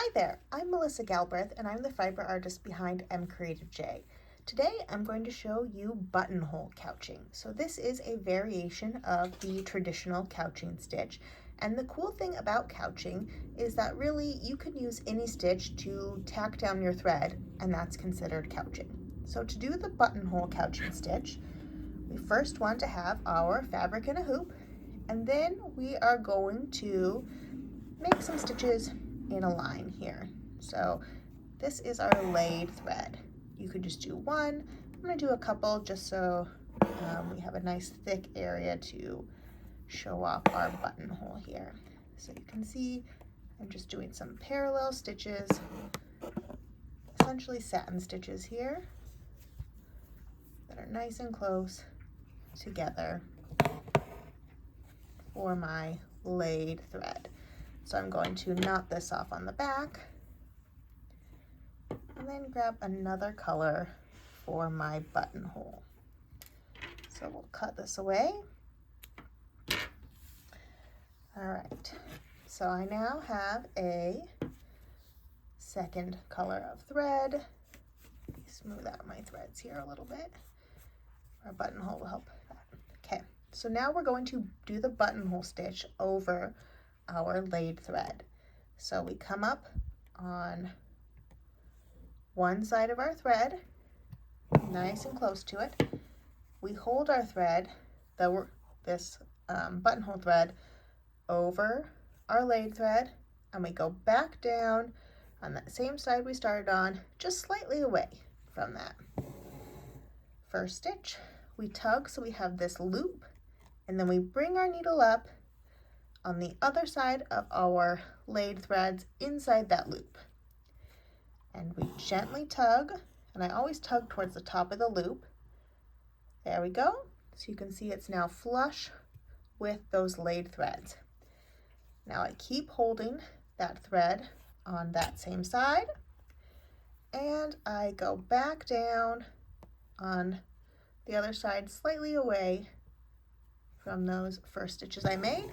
Hi there, I'm Melissa Galbraith and I'm the fiber artist behind MCreativeJ. Today I'm going to show you buttonhole couching. So this is a variation of the traditional couching stitch. And the cool thing about couching is that really you can use any stitch to tack down your thread, and that's considered couching. So to do the buttonhole couching stitch, we first want to have our fabric in a hoop, and then we are going to make some stitches in a line here. So this is our laid thread. You could just do one. I'm going to do a couple just so we have a nice thick area to show off our buttonhole here. So you can see I'm just doing some parallel stitches, essentially satin stitches here that are nice and close together for my laid thread. So I'm going to knot this off on the back and then grab another color for my buttonhole. So we'll cut this away. All right, so I now have a second color of thread. Smooth out my threads here a little bit. Our buttonhole will help that. Okay, so now we're going to do the buttonhole stitch over our laid thread. So we come up on one side of our thread, nice and close to it. We hold our thread, this buttonhole thread, over our laid thread, and we go back down on that same side we started on, just slightly away from that. First stitch, we tug so we have this loop, and then we bring our needle up on the other side of our laid threads inside that loop. And we gently tug, and I always tug towards the top of the loop. There we go. So you can see it's now flush with those laid threads. Now I keep holding that thread on that same side, and I go back down on the other side slightly away from those first stitches I made.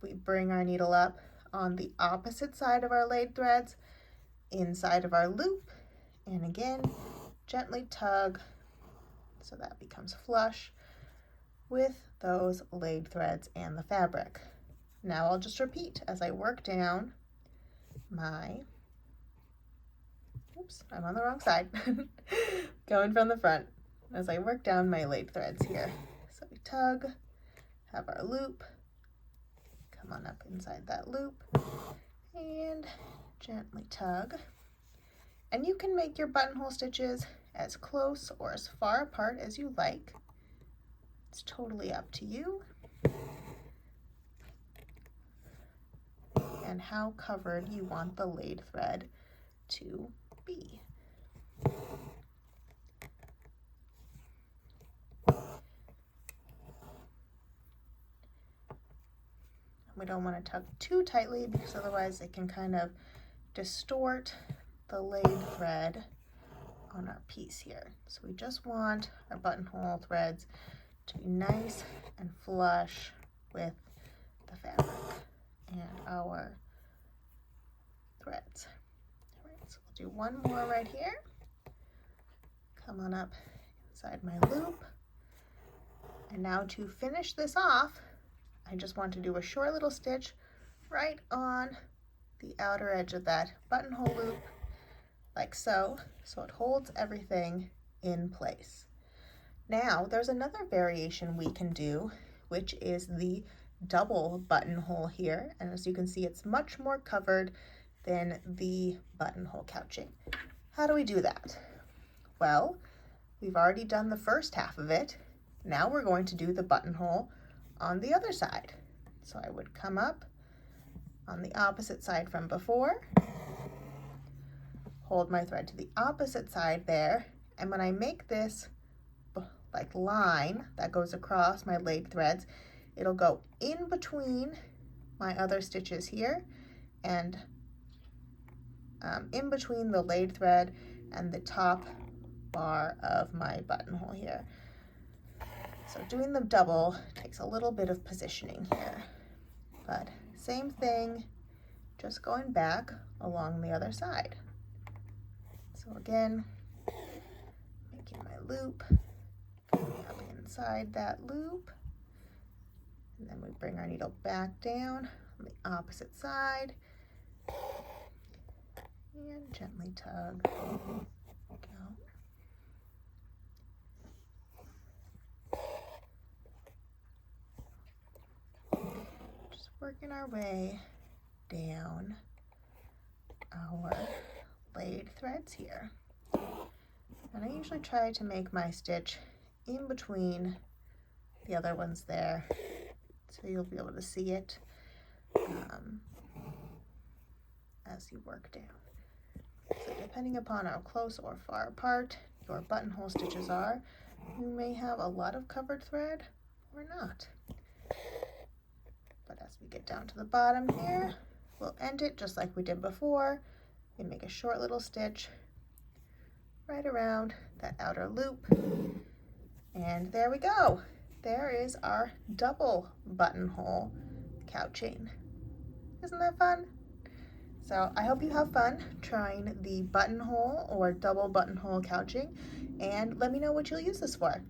We bring our needle up on the opposite side of our laid threads inside of our loop, and again gently tug so that becomes flush with those laid threads and the fabric. Now I'll just repeat as I work down my, oops, I'm on the wrong side, going from the front, as I work down my laid threads here. So we tug, have our loop, come on up inside that loop, and gently tug. And you can make your buttonhole stitches as close or as far apart as you like. It's totally up to you and how covered you want the laid thread to be. We don't want to tug too tightly because otherwise it can kind of distort the laid thread on our piece here. So we just want our buttonhole threads to be nice and flush with the fabric and our threads. All right, so we'll do one more right here. Come on up inside my loop. And now to finish this off, I just want to do a short little stitch right on the outer edge of that buttonhole loop, like so it holds everything in place. Now there's another variation we can do, which is the double buttonhole here, and as you can see it's much more covered than the buttonhole couching. How do we do that? Well, we've already done the first half of it. Now we're going to do the buttonhole on the other side. So I would come up on the opposite side from before, hold my thread to the opposite side there, and when I make this like line that goes across my laid threads, it'll go in between my other stitches here and in between the laid thread and the top bar of my buttonhole here. So doing the double takes a little bit of positioning here, but same thing, just going back along the other side. So again, making my loop, coming up inside that loop, and then we bring our needle back down on the opposite side, and gently tug. Just working our way down our laid threads here. And I usually try to make my stitch in between the other ones there, so you'll be able to see it as you work down. So depending upon how close or far apart your buttonhole stitches are, you may have a lot of covered thread or not. But as we get down to the bottom here, we'll end it just like we did before. We make a short little stitch right around that outer loop, and there we go. There is our double buttonhole couching. Isn't that fun? So I hope you have fun trying the buttonhole or double buttonhole couching, and let me know what you'll use this for.